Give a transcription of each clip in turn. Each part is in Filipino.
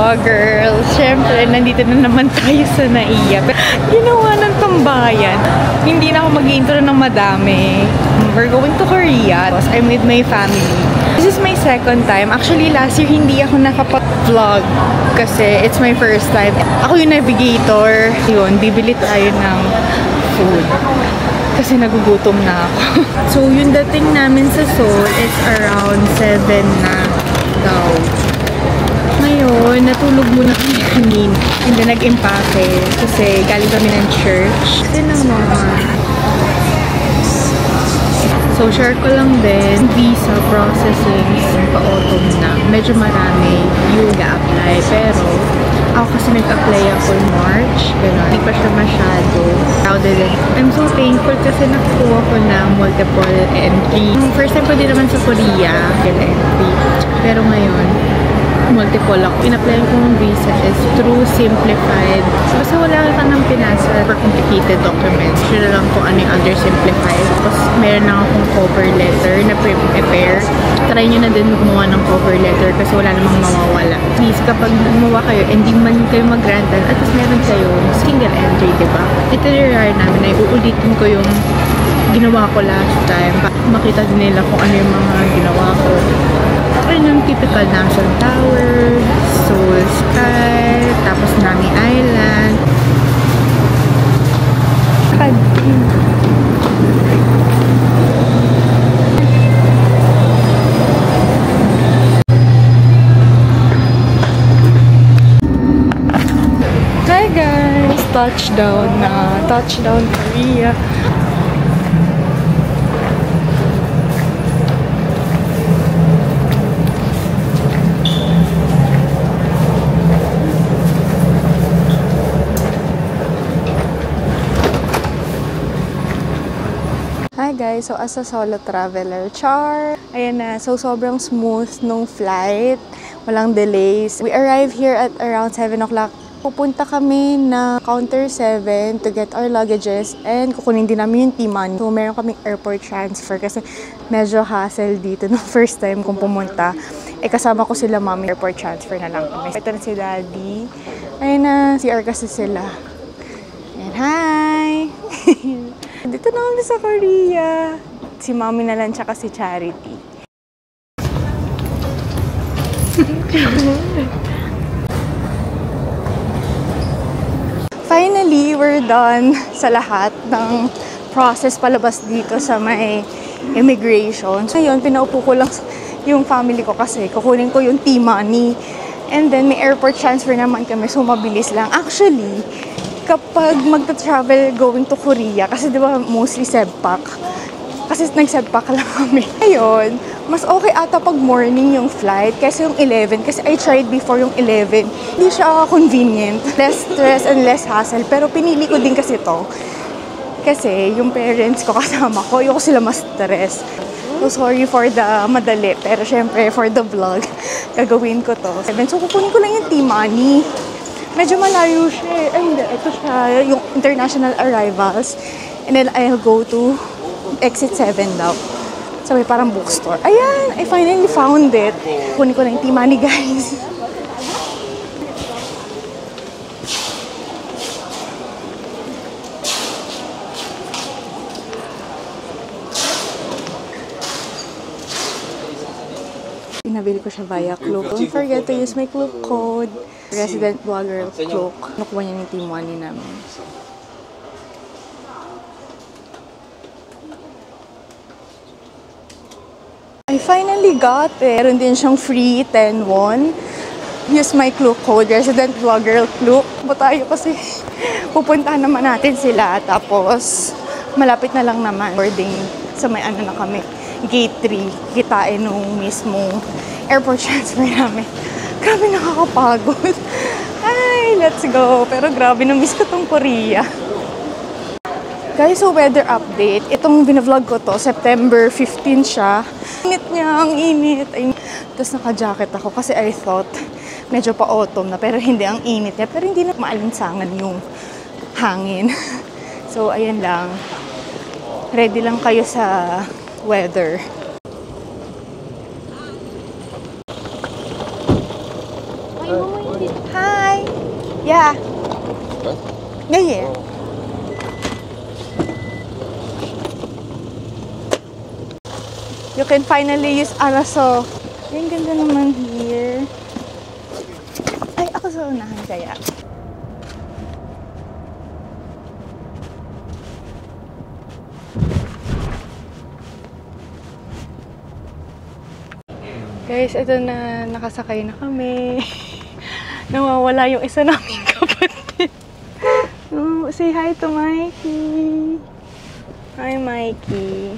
vloggers. Siyempre, nandito na naman tayo sa Naiya. Ginawa ng tambayan. Hindi na ako mag-intro ng madami. We're going to Korea. I'm with my family. This is my second time. Actually, last year hindi ako nakapag-vlog kasi it's my first time. Ako yung navigator. Yun, bibili tayo ng food. Kasi nagugutom na ako. So, yung dating namin sa Seoul is around 7 na daw. Ngayon, natulog muna kami kanina. And then, nag-impake kasi galing kami ng church. Kasi naman. So, share ko lang din, visa processing pa-autumn na. Medyo marami yung ga-apply. Pero, ako kasi nag-apply ako in March. Pero, hindi pa siya masyado crowded. I'm so thankful kasi nakuha ko ng multiple entry. First time ko din naman sa Korea, entry. Pero ngayon, multiple ako. In-apply ko ng visa is through Simplified. Basta wala ka ng pinasa for complicated documents. Yun lang kung ano yung under Simplified. Tapos meron na akong cover letter na prepare. Try nyo na din gumawa ng cover letter kasi wala namang mawawala. Please, kapag gumawa kayo, hindi man kayo mag-grantan, at least meron kayo single entry, diba? Itinerary namin ay uulitin ko yung ginawa ko last time. Makita din nila kung ano yung mga ginawa ko. Ayun yung typical National Tower, Seoul Sky, tapos Nami Island. Hi guys! Touchdown na! Touchdown Korea! Hi guys! So as a solo traveler, ayan na, so sobrang smooth nung flight, walang delays. We arrived here at around 7 o'clock. Pupunta kami na counter 7 to get our luggages and kukunin din namin yung T-money. So meron kaming airport transfer kasi medyo hassle dito nung first time kong pumunta. Kasama ko sila mami, airport transfer na lang kami. Ito na si daddy. Ayan na, CR kasi sila. Ayan, hi! Dito na kami sa Korea. Si Mami na lang tsaka si Charity. Finally, we're done sa lahat ng process palabas dito sa may immigration. So yun, pinaupo ko lang yung family ko kasi kukunin ko yung T-money. And then may airport transfer naman kami, so mabilis lang. Actually, kapag magta-travel going to Korea, kasi di ba mostly SEBPAC, kasi nag-SEBPAC lang kami. Ngayon, mas okay ata pag morning yung flight kasi yung 11, kasi I tried before yung 11. Hindi siya convenient, less stress and less hassle, pero pinili ko din kasi to. Kasi yung parents ko kasama ko, ayoko sila mas stress. So sorry for the madali, pero syempre for the vlog, gagawin ko to. So kukunin ko lang yung T-money. Medyo malayo siya. Ay, hindi. Ito siya, yung international arrivals. And then, I'll go to exit 7 daw. So, may parang bookstore. Ayan! I finally found it. Kunin ko na yung T-money, guys. Pinabili ko siya via Klook. Don't forget to use my Klook code. Resident Vlogger Klook. Nakuha niya yung T-money namin. I finally got it. Meron din siyang free 10 won. Use my Klook code. Resident Vlogger Klook. Tayo kasi pupuntahan naman natin sila. Tapos malapit na lang naman. Boarding sa may ano na kami. Gate 3. Kitain nung mismo airport transfer namin. Grabe, nakakapagod. Ay, let's go. Pero grabe, na-miss ko tong Korea. Guys, so weather update. Itong binavlog ko to, September 15 siya. Init niya, ang init. Tapos naka-jacket ako kasi I thought medyo pa-autumn na. Pero hindi, ang init niya. Pero hindi na maalinsangan yung hangin. So, ayan lang. Ready lang kayo sa weather. Ay, mama, hindi. Yeah. You can finally use Araso. Ay, ang ganda naman here. Ay, ako sa unahan kaya. Guys, ito na, nakasakay na kami. Nawawala yung isa naming kapatid. Oh, say hi to Mikey. Hi, Mikey.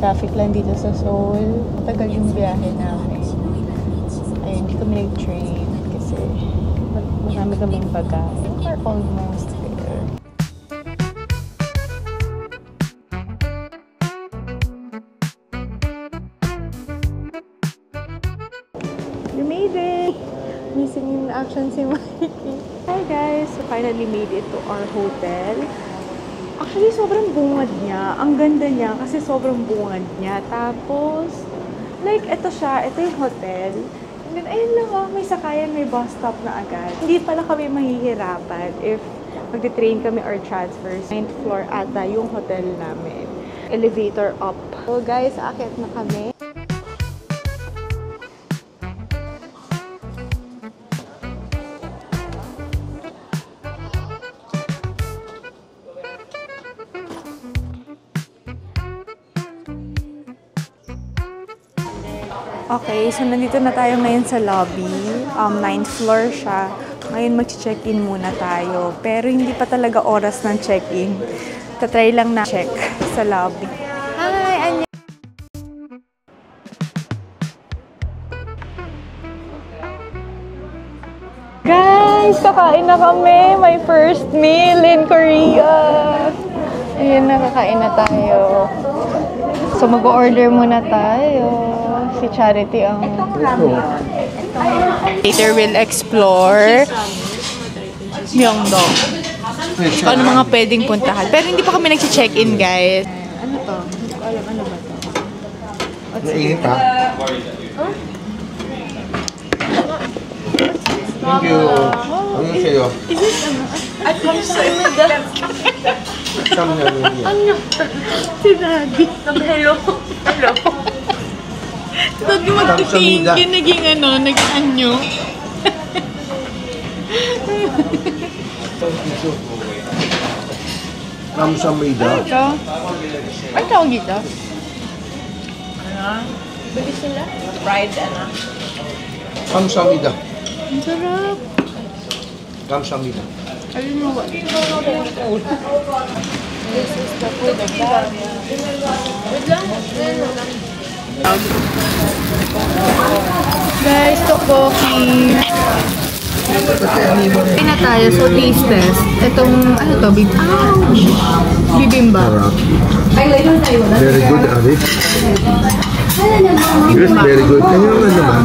Traffic lang dito sa Seoul. Matagal yung biyahe namin. Ay, hindi kami nag-train kasi marami kaming bagay. We're almost there. You made it! Missing in action si Mikey. Hi guys! So finally made it to our hotel. Actually, sobrang bungad niya. Ang ganda niya kasi sobrang bungad niya. Tapos, like, ito siya. Ito yung hotel. And then, ayun lang oh, may sakayan, may bus stop na agad. Hindi pala kami mahihirapan if magti-train kami or transfers. 9th floor ata yung hotel namin. Elevator up. So guys, aakyat na kami. Okay, so nandito na tayo ngayon sa lobby. 9th floor siya. Ngayon mag-check-in muna tayo. Pero hindi pa talaga oras ng check-in. Tatry lang na check sa lobby. Hi, Anya! Guys, kakain na kami! My first meal in Korea! Ayun na, kakain na tayo. So mag-order muna tayo. Si Charity ang... Later we'll explore Myeongdong. So, ano mga pwedeng puntahan. Pero hindi pa kami nag-check-in, guys. Ano to? Hindi ko alam. Ano ba to? Nainit ha? Thank you. Ano sa'yo? Is this ano? At kamsamida. Ano? Sinabi. Hello. Hello. Huwag magtitingin, naging ano, naging anyo. Kamsamida. Ano ito? Ano tawag dito? Ano? Bili sila? Fried ano? Kamsamida. Ang sarap. Kamsamida. Ayun mo ba? This is the food of God. Guys, tteokbokki. Kain na tayo, so taste test. Itong, ano to? Bibimbap. Very good, Arif. Yes, very good. Kaya naman naman.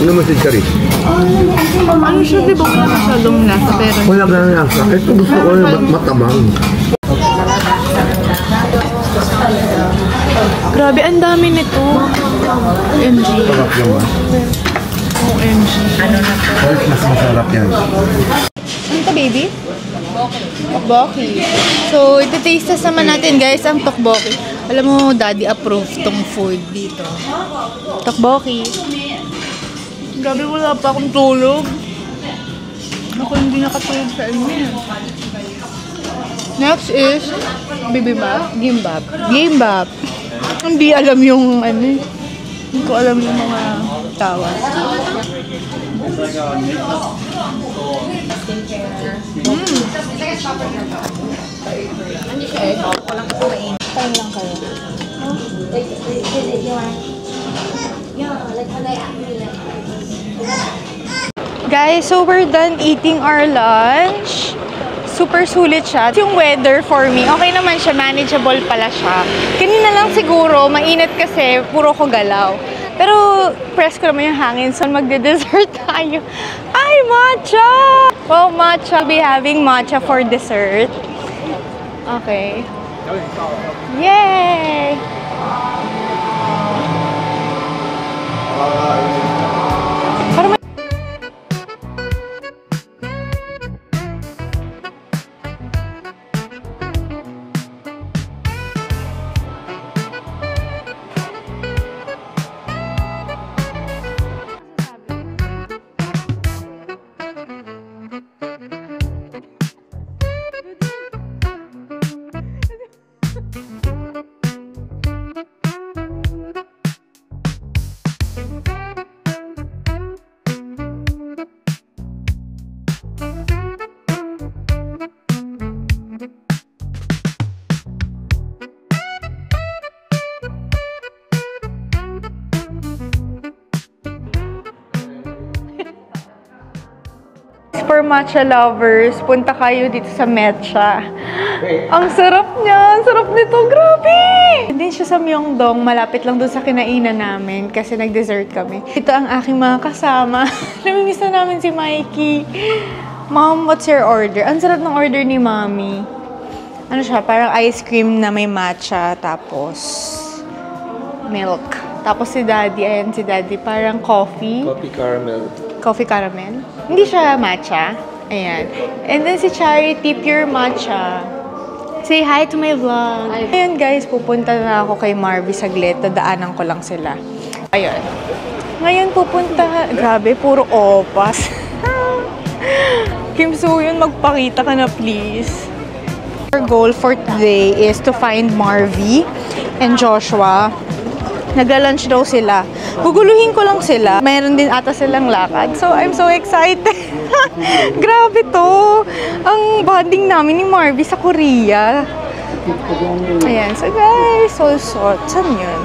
Ano mo si Charis? Ano siya, di ba? Wala masyadong lasa, pero... Wala ka na lasa. Ito gusto ko yung matabang. Grabe, ang dami nito. OMG. Sarap naman. OMG. Ano na to? Mas masarap yan. Ano to, baby? Tteokbokki. So, iti-taste test naman natin, guys, ang tteokbokki. Alam mo, daddy approved tong food dito. Tteokbokki. Grabe, wala pa akong tulog. Ako hindi nakatulog sa inyo. Next is bibimbap. Gimbap. Hindi alam yung ano eh. Hindi ko alam yung mga tawas. Kain lang kayo. Guys, so we're done eating our lunch. Super sulit siya. Yung weather for me, okay naman siya. Manageable pala siya. Kanina lang siguro, mainit kasi puro ko galaw. Pero press ko naman yung hangin, so magde-dessert tayo. Ay, matcha! Wow, matcha. We'll be having matcha for dessert. Okay. Yay! For matcha lovers, punta kayo dito sa Metcha. Ang sarap niya! Ang sarap nito! Grabe! Hindi siya sa Myeongdong. Malapit lang doon sa kinainan namin kasi nag-dessert kami. Ito ang aking mga kasama. Namimiss na namin si Mikey. Mom, what's your order? Ang sarap ng order ni Mommy. Ano siya? Parang ice cream na may matcha. Tapos milk. Tapos si Daddy, ayan si Daddy, parang coffee. Coffee caramel. Hindi siya matcha. Ayan. And then si Charity, pure matcha. Say hi to my vlog. Ayun guys, pupunta na ako kay Marvy saglit. Dadaanan ko lang sila. Ayun. Ngayon pupunta, grabe, puro opas. Kim Soo-yun, magpakita ka na please. Our goal for today is to find Marvy and Joshua. Nagla-lunch daw sila. Guguluhin ko lang sila. Mayroon din ata silang lakad. So, I'm so excited. Grabe to. Ang bonding namin ni Marvy sa Korea. Ayan. So, guys. So, saan yun?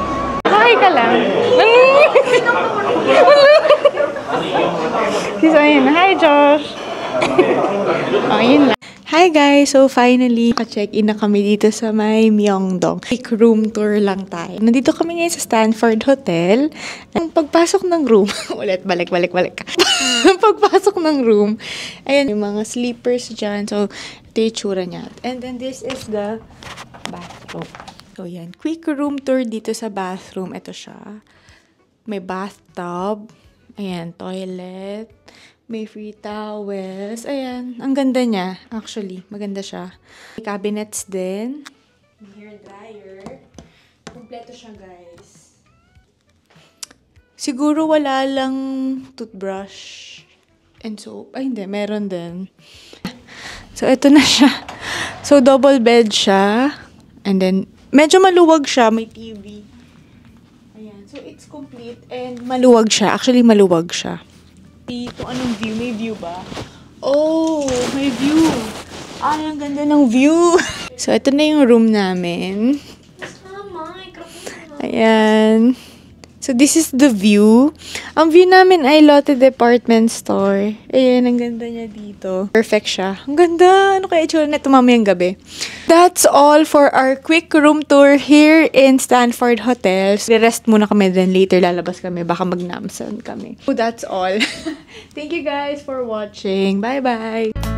Hi ka lang. So, ayun. Hi, Josh. Ayun lang. Hi guys! So finally, naka-check-in na kami dito sa may Myeongdong. Quick room tour lang tayo. Nandito kami ngayon sa Stanford Hotel. Ang pagpasok ng room, ulit, balik. Pagpasok ng room, ayan, yung mga sleepers dyan. So, ito yung tsura niya. And then this is the bathroom. So yan, quick room tour dito sa bathroom. Ito siya. May bathtub. Ayan, toilet. May free towels. Ayan. Ang ganda niya. Actually, maganda siya. May cabinets din. May hair dryer. Kompleto siya, guys. Siguro wala lang toothbrush and soap. Ay, hindi. Meron din. So, ito na siya. So, double bed siya. And then, medyo maluwag siya. May TV. Ayan. So, it's complete and maluwag siya. Actually, maluwag siya. Ito, anong view? May view ba? Oh, may view. Ay, ang ganda ng view. So, ito na yung room namin. Ayan. So, this is the view. Ang view namin ay Lotte Department Store. Ayan, ang ganda niya dito. Perfect siya. Ang ganda. Ano kaya itsura nito mamayang gabi? That's all for our quick room tour here in Stanford Hotels. Rest muna kami, then later lalabas kami. Baka magnamsan kami. So, that's all. Thank you guys for watching. Bye-bye!